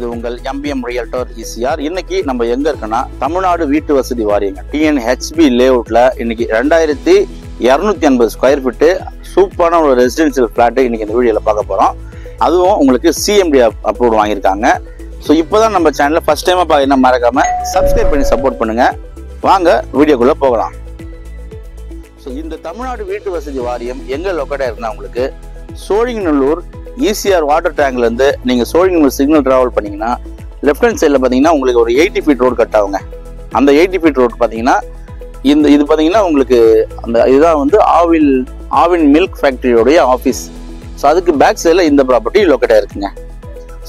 இது உங்கள் MBM realtor ECR. இன்னைக்கு நம்ம எங்க இருக்கோம்னா தமிழ்நாடு வீட்டு வசதி வாரியங்க TNHB லேஅவுட்ல இன்னைக்கு 2250 ஸ்கொயர் ஃபீட் சூப்பரான ஒரு ரெசிடென்சியல் பிளாட் இன்னைக்கு இந்த வீடியோல பார்க்க போறோம். அதுவும் உங்களுக்கு CMD அப்ரூவ் வாங்கியிருக்காங்க. ஸோ இப்போதான் நம்ம சேனலை ஃபர்ஸ்ட் டைமா பார்க்கணும், மறக்காம சப்ஸ்கிரைப் பண்ணி சப்போர்ட் பண்ணுங்க. வாங்க வீடியோக்குள்ள போகலாம். ஸோ இந்த தமிழ்நாடு வீட்டு வசதி வாரியம் எங்க லொக்கேட் ஆயிருக்குன்னா உங்களுக்கு சோழிங்கநல்லூர் ECR வாட்டர் டேங்க்ல இருந்து நீங்க சோழிங்கநல்லூர் சிக்னல் டிராவல் பண்ணீங்கன்னா லெஃப்ட் ஹேண்ட் சைட்ல பாத்தீங்கன்னா உங்களுக்கு ஒரு 80 ஃபீட் ரோடு கட் ஆகுங்க. அந்த 80 ஃபீட் ரோடு பாத்தீங்கன்னா இது பாத்தீங்கன்னா உங்களுக்கு அந்த இதுதான் வந்து ஆவின் மில்க் ஃபேக்டரியோடைய ஆஃபீஸ். ஸோ அதுக்கு பேக் சைடில் இந்த ப்ராப்பர்ட்டி லொக்கேட் ஆயிருக்குங்க.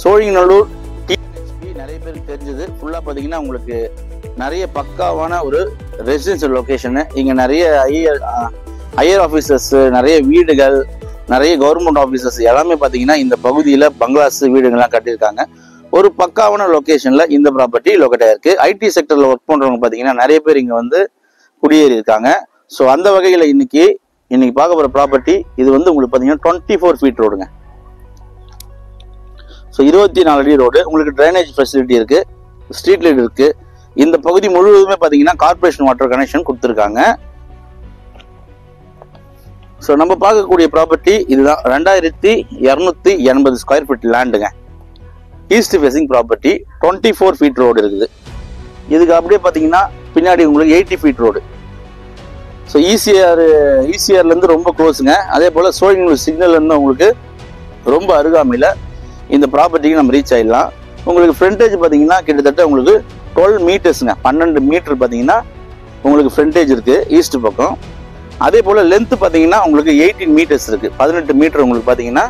சோழிங்கநல்லூர் TNHB நிறைய பேருக்கு தெரிஞ்சது. ஃபுல்லாக பார்த்தீங்கன்னா உங்களுக்கு நிறைய பக்காவான ஒரு ரெசிடென்சியல் லொக்கேஷனு. இங்கே நிறைய ஹையர் ஆஃபீஸர்ஸ், நிறைய வீடுகள், நிறைய கவர்மெண்ட் ஆஃபீஸர்ஸ் எல்லாமே பார்த்தீங்கன்னா இந்த பகுதியில் பங்களாஸ் வீடுகள்லாம் கட்டியிருக்காங்க. ஒரு பக்காவான லொக்கேஷனில் இந்த ப்ராப்பர்ட்டி லொக்கேட் ஆயிருக்கு. IT செக்டரில் ஒர்க் பண்ணுறவங்க பார்த்தீங்கன்னா நிறைய பேர் இங்கே வந்து குடியேறி இருக்காங்க. ஸோ அந்த வகையில் இன்னைக்கு பார்க்க போகிற ப்ராப்பர்ட்டி இது வந்து உங்களுக்கு பார்த்தீங்கன்னா 24 ஃபீட் ரோடுங்க. ஸோ 24 அடி ரோடு. உங்களுக்கு ட்ரைனேஜ் ஃபெசிலிட்டி இருக்கு, ஸ்ட்ரீட் லைட் இருக்கு. இந்த பகுதி முழுவதுமே பார்த்தீங்கன்னா கார்பரேஷன் வாட்டர் கனெக்ஷன் கொடுத்துருக்காங்க. ஸோ நம்ம பார்க்கக்கூடிய ப்ராப்பர்ட்டி இதுதான். 2280 ஸ்கொயர் ஃபீட் லேண்டுங்க. East facing property, 24 feet road இருக்குது. இதுக்கு அப்படியே பார்த்தீங்கன்னா பின்னாடி உங்களுக்கு 80 ஃபீட் ரோடு. ஸோ ECRலேருந்து ரொம்ப க்ளோஸுங்க. அதே போல் சோழிங்கநல்லூர் சிக்னல்லேருந்து உங்களுக்கு ரொம்ப அருகாமையில் இந்த ப்ராப்பர்ட்டிக்கு நம்ம ரீச் ஆகிடலாம். உங்களுக்கு ஃப்ரண்டேஜ் பார்த்தீங்கன்னா கிட்டத்தட்ட உங்களுக்கு 12 மீட்டர்ஸுங்க. 12 மீட்டர் பார்த்தீங்கன்னா உங்களுக்கு ஃப்ரண்டேஜ் இருக்குது ஈஸ்ட் பக்கம். அதே போல் லென்த் பார்த்தீங்கன்னா உங்களுக்கு 18 மீட்டர்ஸ் இருக்குது. 18 மீட்டர் உங்களுக்கு பார்த்தீங்கன்னா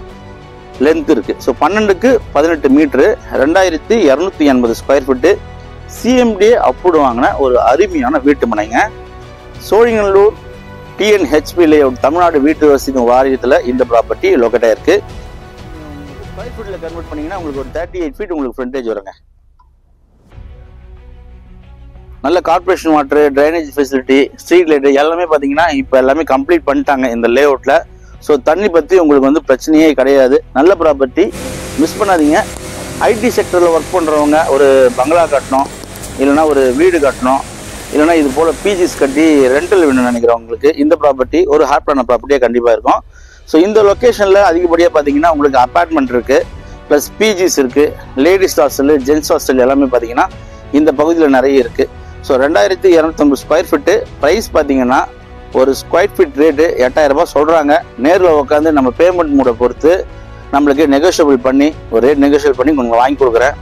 லென்த் இருக்குது. ஸோ 12க்கு 18 metre, 2280 square feet CMD approve வாங்கின ஒரு அருமையான வீட்டு மனைங்க. சோழிங்கநல்லூர் TNHB லேஅவுட் தமிழ்நாடு வீட்டு வசதி வாரியத்தில் இந்த ப்ராப்பர்ட்டி லொக்கேட் ஆயிருக்கு. ஸ்கொயர் ஃபீட்டில் கன்வெர்ட் பண்ணிங்கன்னா உங்களுக்கு ஒரு 38 ஃபீட் உங்களுக்கு ஃப்ரண்டேஜ் வருங்க. நல்ல corporation water, drainage facility, street light எல்லாமே பார்த்தீங்கன்னா இப்போ எல்லாமே கம்ப்ளீட் பண்ணிட்டாங்க இந்த லேஅவுட்டில். ஸோ தண்ணி பற்றி உங்களுக்கு வந்து பிரச்சனையே கிடையாது. நல்ல ப்ராப்பர்ட்டி, மிஸ் பண்ணாதீங்க. IT செக்டரில் ஒர்க் பண்ணுறவங்க ஒரு பங்களா கட்டணும், இல்லைனா ஒரு வீடு கட்டணும், இல்லைனா இது போல் PGs கட்டி ரெண்டல் வேணும்னு நினைக்கிறவங்களுக்கு இந்த ப்ராப்பர்ட்டி ஒரு ஹாப்பியான ப்ராப்பர்ட்டியாக கண்டிப்பாக இருக்கும். ஸோ இந்த லொக்கேஷனில் அதிகப்படியாக பார்த்தீங்கன்னா உங்களுக்கு அப்பார்ட்மெண்ட் இருக்குது, ப்ளஸ் PGs இருக்குது, லேடிஸ் ஹாஸ்டல், ஜென்ட்ஸ் ஹாஸ்டல் எல்லாமே பார்த்தீங்கன்னா இந்த பகுதியில் நிறைய இருக்குது. ஸோ 2250 ஸ்கொயர் ஃபீட்டு ப்ரைஸ் பார்த்தீங்கன்னா ஒரு ஸ்கொயர் ஃபீட் ரேட்டு 8000 ரூபாய் சொல்கிறாங்க. நேரில் உட்காந்து நம்ம பேமெண்ட் மூட பொறுத்து நம்மளுக்கு நெகோஷியபிள் பண்ணி ஒரு ரேட் நெகோஷியபிள் பண்ணி கொஞ்சம் வாங்கி கொடுக்குறேன்.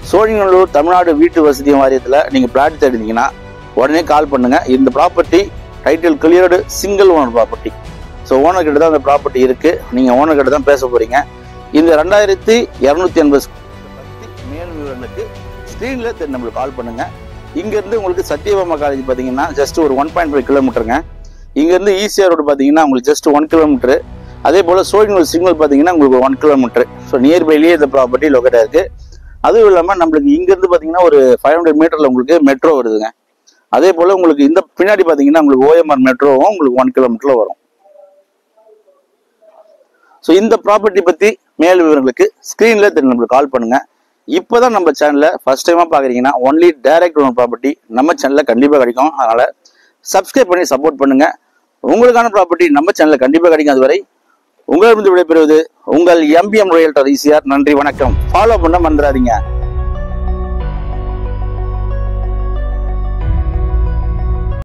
சோழிங்கநல்லூர் தமிழ்நாடு வீட்டு வசதி வாரியத்தில் நீங்கள் பிளாட் தேடினீங்கன்னா உடனே கால் பண்ணுங்கள். இந்த property title cleared single owner property. So owner கிட்ட தான் அந்த ப்ராப்பர்ட்டி இருக்குது. நீங்கள் ஓனர் கிட்ட தான் பேச போகிறீங்க. இந்த 2250 மேல் விவரங்களுக்கு ஸ்க்ரீனில் நம்மளுக்கு கால் பண்ணுங்கள். இங்கேருந்து உங்களுக்கு சத்யபாமா காலேஜ் பார்த்தீங்கன்னா ஜஸ்ட் ஒரு 1.5 கிலோமீட்டருங்க. இங்கேருந்து ECR ரோடு பார்த்தீங்கன்னா உங்களுக்கு ஜஸ்ட் 1 கிலோமீட்டரு. அதே போல் சோழிங்கநல்லூர் சிக்னல் பார்த்தீங்கன்னா உங்களுக்கு 1 கிலோமீட்டர். ஸோ நியர்பைலேயே இந்த ப்ராப்பர்ட்டி லொக்கேட் ஆயிருக்கு. அதுவும் இல்லாமல் நம்மளுக்கு இங்கேருந்து பார்த்தீங்கன்னா ஒரு 500 மீட்டரில் உங்களுக்கு மெட்ரோ வருதுங்க. அதே போல் உங்களுக்கு இந்த பின்னாடி பார்த்தீங்கன்னா உங்களுக்கு OMR மெட்ரோவும் உங்களுக்கு 1 கிலோமீட்டரில் வரும். ஸோ இந்த ப்ராப்பர்ட்டி பற்றி மேல் விவரங்களுக்கு ஸ்க்ரீனில் நம்மளுக்கு கால் பண்ணுங்கள். இப்போதான் நம்ம சேனலை ஃபர்ஸ்ட் டைமாக பார்க்குறீங்கன்னா ஒன்லி டைரக்ட் ஓனர் ப்ராப்பர்ட்டி நம்ம சேனலில் கண்டிப்பாக கிடைக்கும். அதனால் சப்ஸ்கிரைப் பண்ணி சப்போர்ட் பண்ணுங்கள். உங்களுக்கான ப்ராப்பர்ட்டி நம்ம சேனலில் கண்டிப்பாக கிடைக்கும். அதுவரை உங்களிடமிருந்து விடைபெறுவது உங்கள் MBM ரியல்டர் ECR. நன்றி, வணக்கம். ஃபாலோ பண்ண மறந்துடாதீங்க.